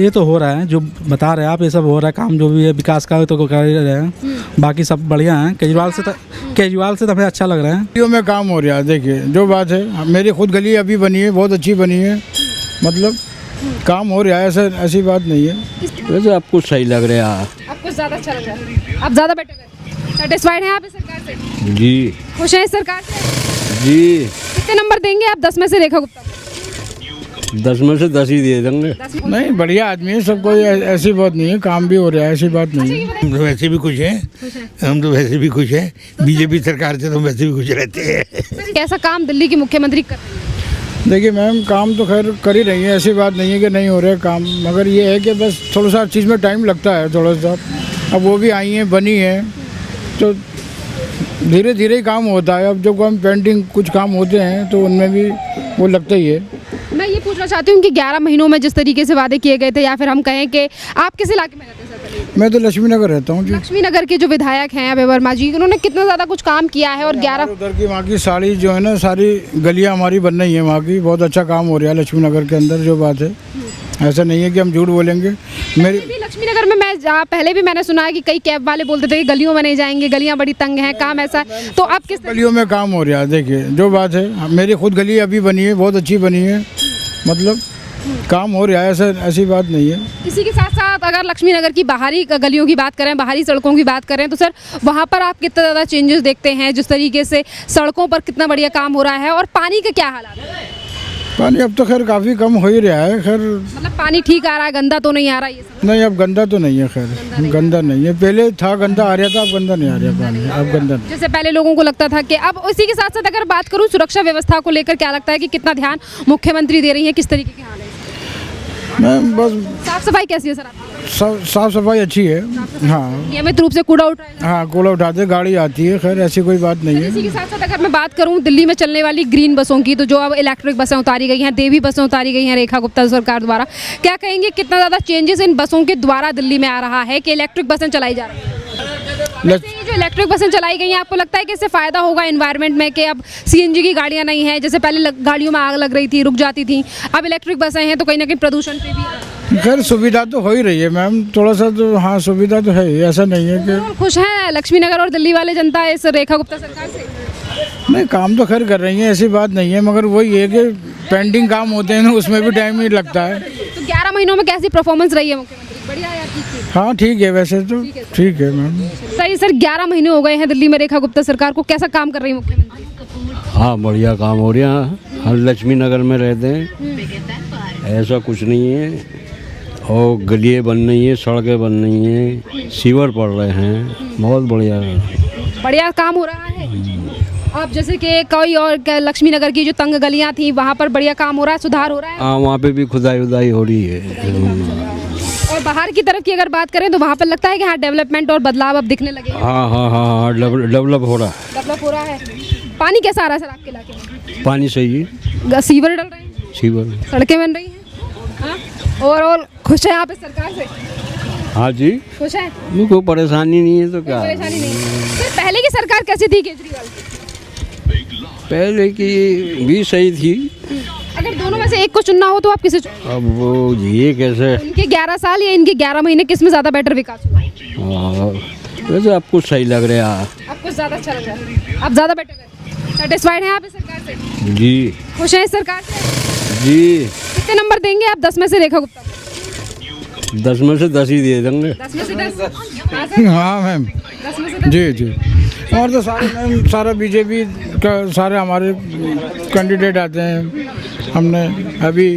ये तो हो रहा है जो बता रहे हैं आप, ये सब हो रहा है काम जो भी है विकास का तो कर ही रहे हैं। बाकी सब बढ़िया है। केजरीवाल से तो हमें अच्छा लग रहा है। गलियों में काम हो रहा है। देखिए जो बात है, मेरी खुद गली अभी बनी है, बहुत अच्छी बनी है, मतलब काम हो रहा है, ऐसी बात नहीं है। वैसे आपको सही लग रहा है? आपको ज़्यादा अच्छा लग रहा है, आप ज़्यादा बेटर है, सेटिस्फाइड हैं आप इस सरकार से? जी खुश हैं इस सरकार से? जी। कितने नंबर देंगे आप 10 में से रेखा गुप्ता को? 10 में से 10 ही दे देंगे। नहीं, बढ़िया आदमी है, सब कोई ऐसी बात नहीं है, काम भी हो रहा है, ऐसी बात नहीं है। हम तो वैसे भी खुश हैं, हम तो वैसे भी खुश हैं। बीजेपी सरकार से तो वैसे भी खुश रहते हैं। कैसा काम दिल्ली की मुख्यमंत्री कर रही है? देखिए मैम, काम तो खैर कर ही रही है, ऐसी बात नहीं है कि नहीं हो रहा है काम, मगर ये है कि बस थोड़ा सा चीज़ में टाइम लगता है थोड़ा सा। अब वो भी आई हैं, बनी है, तो धीरे धीरे ही काम होता है। अब जो काम पेंडिंग कुछ काम होते हैं तो उनमें भी वो लगता ही है। मैं ये पूछना चाहती हूँ कि 11 महीनों में जिस तरीके से वादे किए गए थे, या फिर हम कहें कि आप किस इलाके में रहते हैं सर? पहले मैं तो लक्ष्मी नगर रहता हूँ जी। लक्ष्मी नगर के जो विधायक हैं अभय वर्मा जी, उन्होंने कितना ज़्यादा कुछ काम किया है और 11 उधर की वहाँ की सारी जो है ना, सारी गलियाँ हमारी बन रही हैं, वहाँ की बहुत अच्छा काम हो रहा है लक्ष्मी नगर के अंदर। जो बात है, ऐसा नहीं है कि हम झूठ बोलेंगे। मेरी भी लक्ष्मी नगर में मैं पहले भी मैंने सुना है कि कई कैब वाले बोलते थे कि गलियों में नहीं जाएंगे, गलियां बड़ी तंग हैं, काम ऐसा। तो आप किस गलियों में काम हो रहा है। देखिए जो बात है, मेरी खुद गली अभी बनी है, बहुत अच्छी बनी है, मतलब काम हो रहा है, ऐसी बात नहीं है। इसी के साथ साथ अगर लक्ष्मी नगर की बाहरी गलियों की बात करें, बाहरी सड़कों की बात करें, तो सर वहाँ पर आप कितना ज़्यादा चेंजेस देखते हैं? जिस तरीके से सड़कों पर कितना बढ़िया काम हो रहा है, और पानी का क्या हालात है? पानी अब तो खैर काफ़ी कम हो ही रहा है। खैर मतलब पानी ठीक आ रहा है, गंदा तो नहीं आ रहा ये सब? नहीं, अब गंदा तो नहीं है, खैर गंदा नहीं है। पहले था गंदा आ रहा था, अब गंदा नहीं आ रहा पानी, अब गंदा नहीं। जैसे पहले लोगों को लगता था कि अब। इसी के साथ साथ अगर बात करूँ सुरक्षा व्यवस्था को लेकर, क्या लगता है कि कितना ध्यान मुख्यमंत्री दे रही है, किस तरीके के हाल है? मैं बस साफ सफाई कैसी है सर आपकी? साफ सफाई अच्छी है। हाँ नियमित रूप से कूड़ा उठाए? हाँ, कूड़ा उठाते, गाड़ी आती है, खैर ऐसी कोई बात नहीं है। इसी के साथ साथ अगर मैं बात करूं दिल्ली में चलने वाली ग्रीन बसों की, तो जो अब इलेक्ट्रिक बसें उतारी गई हैं, देवी बसें उतारी गई हैं रेखा गुप्ता सरकार द्वारा, क्या कहेंगे कितना ज़्यादा चेंजेस इन बसों के द्वारा दिल्ली में आ रहा है कि इलेक्ट्रिक बसें चलाई जा रही हैं? वैसे ये जो इलेक्ट्रिक बसें चलाई गई हैं, आपको लगता है कि इससे फ़ायदा होगा एनवायरनमेंट में, कि अब सीएनजी की गाड़ियाँ नहीं हैं, जैसे पहले गाड़ियों में आग लग रही थी, रुक जाती थी, अब इलेक्ट्रिक बसें हैं तो कहीं ना कहीं प्रदूषण पे भी? खैर सुविधा तो हो ही रही है मैम, थोड़ा सा तो हाँ सुविधा तो है ही, ऐसा नहीं है कि। खुश हैं लक्ष्मी नगर और दिल्ली वाले जनता इस रेखा गुप्ता सरकार से? नहीं, काम तो खैर कर रही है, ऐसी बात नहीं है, मगर वही है कि पेंडिंग काम होते हैं ना, उसमें भी टाइम ही लगता है। तो 11 महीनों में कैसी परफॉर्मेंस रही है मुख्यमंत्री? बढ़िया है या ठीक थी? हाँ ठीक है, वैसे तो ठीक है मैम। सही सर, 11 महीने हो गए हैं दिल्ली में रेखा गुप्ता सरकार को, कैसा काम कर रही है मुख्यमंत्री? हाँ बढ़िया काम हो रहा है। हम लक्ष्मी नगर में रहते हैं, ऐसा कुछ नहीं है। और गलियाँ बन रही हैं, सड़कें बन रही हैं, सीवर पड़ रहे हैं, बहुत बढ़िया काम हो रहा है। अब जैसे कि कोई और लक्ष्मी नगर की जो तंग गलियां थी, वहाँ पर बढ़िया काम हो रहा है, सुधार हो रहा है? हाँ, वहाँ पे भी खुदाई उदाई हो रही है। और बाहर की तरफ की अगर बात करें तो वहाँ पर लगता है कि हाँ डेवलपमेंट और बदलाव अब दिखने लगे? हाँ, डेवलप हो रहा है। डेवलप हो रहा है। पानी कैसा आ रहा है सर आपके इलाके में? पानी सही है, सीवर डल रहे हैं, सीवर, सड़कें बन रही हैं। हाँ? और खुश हैं आप इस सरकार से? हाँ जी, खुश हैं? कोई परेशानी नहीं है तो क्या। परेशानी नहीं सर। पहले की सरकार कैसी थी केजरीवाल की? पहले की भी सही थी। अगर दोनों में से एक को चुनना हो तो आप किसे चुनेंगे? अब वो ये कैसे, इनके 11 साल या इनके 11 महीने, किस में ज़्यादा बेटर विकास हुआ? वैसे आपको सही लग रहा है? आपको ज़्यादा अच्छा लग रहा है, आप ज़्यादा बेटर है, सेटिस्फाइड हैं आप इस सरकार से? जी। खुश हैं इस सरकार से? जी। कितने नंबर देंगे आप 10 में से रेखा गुप्ता को? 10 में से 10 ही दे देंगे। 10 में से 10? हाँ मैम, 10 में से 10? जी जी। और तो सारे मैम, सारा बीजेपी का सारे हमारे कैंडिडेट आते हैं। हमने अभी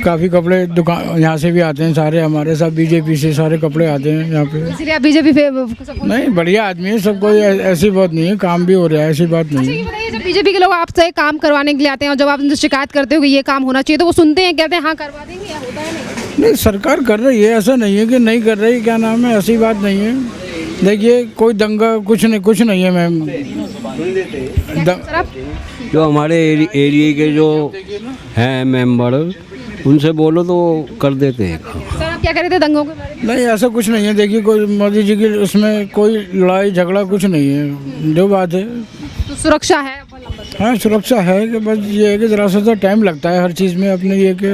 काफ़ी कपड़े दुकान यहाँ से भी आते हैं, सारे हमारे साथ बीजेपी से सारे कपड़े आते हैं यहाँ पे। इसलिए आप बीजेपी नहीं, बढ़िया आदमी है, सब कोई ऐसी बात नहीं है, काम भी हो रहा है, ऐसी बात नहीं है। बताइए, जब बीजेपी के लोग आपसे काम करवाने के लिए आते हैं और जब आप उनसे शिकायत करते हो कि ये काम होना चाहिए, तो वो सुनते हैं, कहते हैं हाँ करवा देंगे, या होता है नहीं? नहीं, सरकार कर रही है, ऐसा नहीं है कि नहीं कर रही, क्या नाम है, ऐसी बात नहीं है। देखिए कोई दंगा कुछ नहीं है मैम। जो हमारे एरिया के जो हैं मेंबर, उनसे बोलो तो कर देते हैं। सर आप क्या कह रहे थे दंगों के बारे में? नहीं, ऐसा कुछ नहीं है। देखिए कोई मोदी जी की उसमें कोई लड़ाई झगड़ा कुछ नहीं है, जो बात है। तो सुरक्षा है? हाँ सुरक्षा है कि बस ये है कि ज़रा सा टाइम लगता है हर चीज़ में अपने ये कि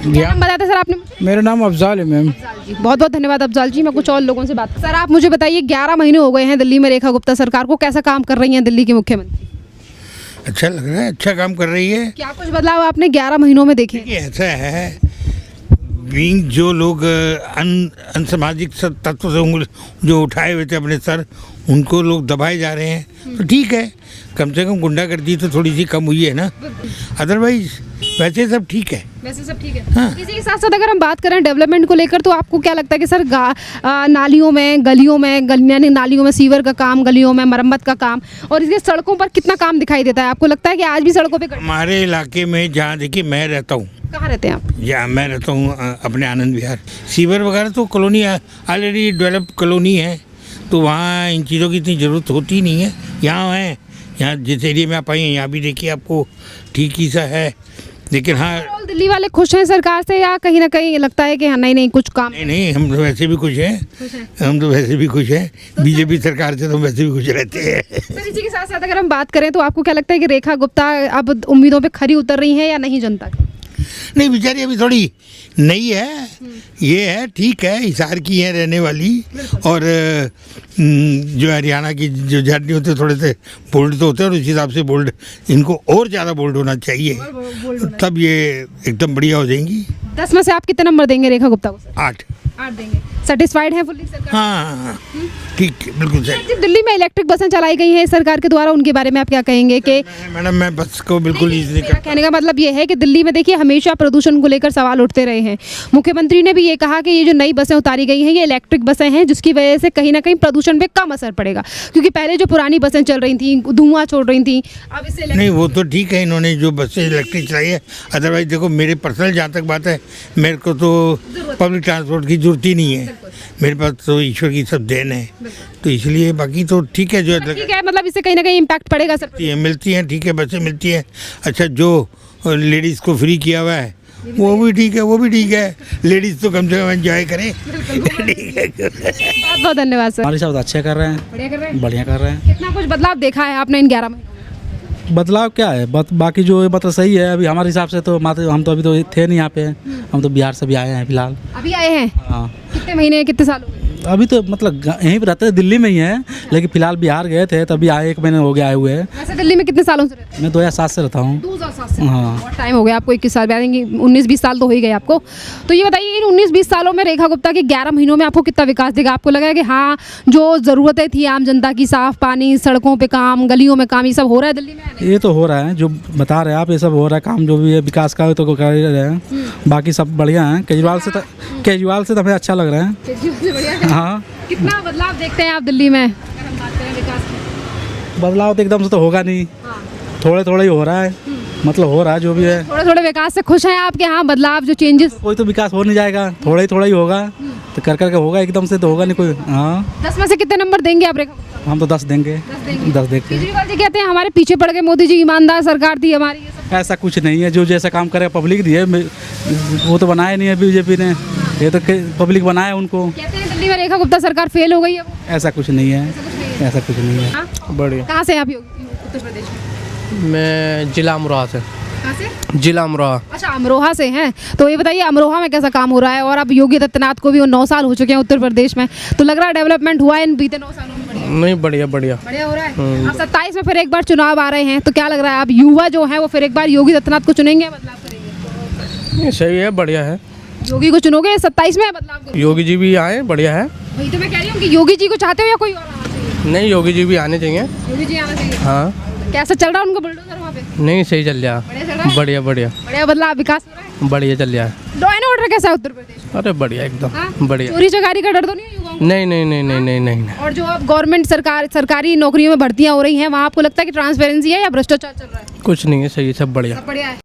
क्या नाम बताया था सर आपने मुझे? मेरा नाम अफजाल है मैम। बहुत बहुत धन्यवाद अफजाल जी। मैं कुछ और लोगों से बात। सर आप मुझे बताइए 11 महीने हो गए हैं दिल्ली में रेखा गुप्ता सरकार को, कैसा काम कर रही हैं दिल्ली की मुख्यमंत्री? अच्छा लग रहा है, अच्छा काम कर रही है। क्या कुछ बदलाव आपने 11 महीनों में देखे? ये ऐसा है, बीइंग जो लोग अनसामाजिक तत्व से जो उठाए हुए थे अपने सर, उनको लोग दबाए जा रहे हैं, तो ठीक है, कम से कम गुंडागर्दी तो थोड़ी सी कम हुई है ना। अदरवाइज वैसे सब ठीक है। वैसे सब ठीक है। हाँ। इसी के साथ साथ अगर हम बात करें डेवलपमेंट को लेकर, तो आपको क्या लगता है कि सर नालियों में, गलियों में, यानी नालियों में सीवर का काम, गलियों में मरम्मत का काम, और इसके सड़कों पर कितना काम दिखाई देता है? आपको लगता है कि आज भी सड़कों पे हमारे इलाके में जहाँ देखिए मैं रहता हूँ, कहाँ रहते हैं आप? या मैं रहता हूँ अपने आनंद विहार, सीवर वगैरह तो कॉलोनी ऑलरेडी डेवलप कॉलोनी है, तो वहाँ इन चीज़ों की इतनी ज़रूरत होती नहीं है। यहाँ है, यहाँ जिस एरिया में आप आई हैं यहाँ भी देखिए आपको ठीक ही सा है, लेकिन हाँ ओवरऑल दिल्ली वाले खुश हैं सरकार से, या कहीं ना कहीं लगता है कि हाँ नहीं कुछ काम? नहीं, हम तो वैसे भी खुश हैं, हम तो वैसे भी खुश हैं, बीजेपी सरकार से तो हम वैसे भी खुश रहते हैं। सर इसी के साथ साथ अगर हम बात करें तो आपको क्या लगता है कि रेखा गुप्ता अब उम्मीदों पे खरी उतर रही हैं या नहीं जनता की? नहीं, बेचारी अभी थोड़ी नई है, ये है ठीक है, हिसार की है रहने वाली, और जो हरियाणा की जो जर्नी होते हैं थोड़े से बोल्ड तो होते हैं, और उस हिसाब से बोल्ड इनको और ज़्यादा बोल्ड होना चाहिए, तब ये एकदम बढ़िया हो जाएंगी। 10 में से आप कितने नंबर देंगे रेखा गुप्ता को? 8 देंगे। सेटिस्फाइड है फुल्ली सरकार? हाँ ठीक, बिल्कुल सही। जी, दिल्ली में इलेक्ट्रिक बसें चलाई गई हैं सरकार के द्वारा, उनके बारे में आप क्या कहेंगे? कि मैडम मैं बस को बिल्कुल नहीं मेरा कहने का मतलब ये है कि दिल्ली में देखिए हमेशा प्रदूषण को लेकर सवाल उठते रहे हैं। मुख्यमंत्री ने भी ये कहा कि ये जो नई बसें उतारी गई हैं ये इलेक्ट्रिक बसें हैं, जिसकी वजह से कहीं ना कहीं प्रदूषण पे कम असर पड़ेगा, क्योंकि पहले जो पुरानी बसें चल रही थी धुआं छोड़ रही थी, अब इससे नहीं, वो तो ठीक है, इन्होंने जो बसें इलेक्ट्रिक चलाई है। अदरवाइज देखो, मेरे पर्सनल जहाँ तक बात है, मेरे को तो पब्लिक ट्रांसपोर्ट की जरूरत ही नहीं है, मेरे पास तो ईश्वर की सब देन है, तो इसलिए बाकी तो ठीक है। जो ठीक है, मतलब इससे कहीं ना कहीं इम्पैक्ट पड़ेगा सर? मिलती हैं, ठीक है, बसें मिलती हैं। अच्छा, जो लेडीज़ को फ्री किया हुआ है वो भी ठीक है, वो भी ठीक है, लेडीज़ तो कम से कम एंजॉय करें। ठीक है, बहुत बहुत धन्यवाद सर। हमारे साथ अच्छे कर रहे हैं, बढ़िया कर रहे हैं। बढ़िया कर रहे हैं। कितना कुछ बदलाव देखा है आपने इन 11 महीनों में? बदलाव क्या है, बाकी जो मतलब सही है। अभी हमारे हिसाब से तो हम तो अभी तो थे नहीं यहाँ पे, हम तो बिहार से भी आए हैं फिलहाल। अभी आए हैं? हाँ, कितने महीने, कितने साल हो गए? अभी तो मतलब यहीं पे रहते हैं, दिल्ली में ही हैं, लेकिन फिलहाल बिहार गए थे, तभी आए, 1 महीने हो गया आए हुए हैं। वैसे दिल्ली में कितने सालों से रहते हैं? मैं 2007 से रहता हूँ। 2007 से? हाँ। बहुत टाइम हो गया आपको, 21 साल, 19-20 साल तो हो ही गए आपको। तो ये बताइए, इन 19-20 सालों में रेखा गुप्ता के 11 महीनों में आपको कितना विकास दिखा? आपको लगा है कि हाँ, जो ज़रूरतें थी आम जनता की, साफ पानी, सड़कों पे काम, गलियों में काम, ये सब हो रहा है दिल्ली में? ये तो हो रहा है, जो बता रहे हैं आप, ये सब हो रहा है, काम जो भी है विकास का तो कर ही रहे हैं, बाकी सब बढ़िया है। केजरीवाल से तो हमें अच्छा लग रहा है। हाँ, कितना बदलाव देखते हैं आप दिल्ली में अगर हम बात करें विकास की? बदलाव तो एकदम से तो होगा नहीं, थोड़े थोड़े ही हो रहा है, मतलब हो रहा है जो भी है। थोड़े थोड़े विकास से खुश हैं आप? के हाँ, बदलाव जो चेंजेस? कोई तो विकास हो नहीं जाएगा, थोड़ा ही होगा, तो कर करके होगा, एकदम से तो होगा नहीं कोई। हाँ, 10 में से कितने नंबर देंगे आप रेखा गुप्ता? हम तो 10 देंगे। 10 देंगे। केजरीवाल जी कहते हैं हमारे पीछे पड़ गए मोदी जी, ईमानदार सरकार थी हमारी, ये सब। ऐसा कुछ नहीं है, जो जैसा काम करे पब्लिक दिए, वो तो बनाया नहीं है बीजेपी ने, ये तो पब्लिक बनाया उनको। कहते हैं दिल्ली में रेखा गुप्ता सरकार फेल हो गई है वो। ऐसा कुछ नहीं है, ऐसा कुछ नहीं है। हाँ? बढ़िया। कहाँ से हैं आप उत्तर प्रदेश में? मैं जिला अमरोहा से। कहाँ से? जिला अमरोहा। अच्छा, अमरोहा से हैं। तो ये बताइए अमरोहा में कैसा काम हो रहा है? और अब योगी आदित्यनाथ को भी 9 साल हो चुके हैं उत्तर प्रदेश में, तो लग रहा है डेवलपमेंट हुआ है इन बीते 9 सालों में? नहीं, बढ़िया बढ़िया बढ़िया हो रहा है। अब 27 में फिर एक बार चुनाव आ रहे हैं, तो क्या लग रहा है, अब युवा जो है वो फिर एक बार योगी आदित्यनाथ को चुनेंगे, बदलाव करेंगे? नहीं, सही है, बढ़िया है। योगी को चुनोगे 27 में, बदलाव करोगे? योगी जी भी आए, बढ़िया है। वही तो मैं कह रही हूँ कि योगी जी को चाहते हो या कोई और आना चाहिए? नहीं, योगी जी भी आने चाहिए। योगी जी आना चाहिए। हाँ। कैसा चल रहा है उनका बुलडोजर वहाँ पे? नहीं, सही चल रहा बढ़िया चल रहा है? बढ़िया बढ़िया बढ़िया बदलाव, विकास हो रहा है? बढ़िया चल रहा है। लॉ एंड ऑर्डर कैसा है उत्तर प्रदेश में? अरे बढ़िया, एकदम हाँ? बढ़िया। चोरी चकारी का डर तो नहीं है युवाओं को? नहीं नहीं नहीं नहीं नहीं नहीं। और जो अब गवर्नमेंट सरकारी नौकरियों में भर्तियां हो रही हैं, वहाँ आपको लगता है कि ट्रांसपेरेंसी है या भ्रष्टाचार चल रहा है? कुछ नहीं है, सही है, सब बढ़िया। सब बढ़िया है।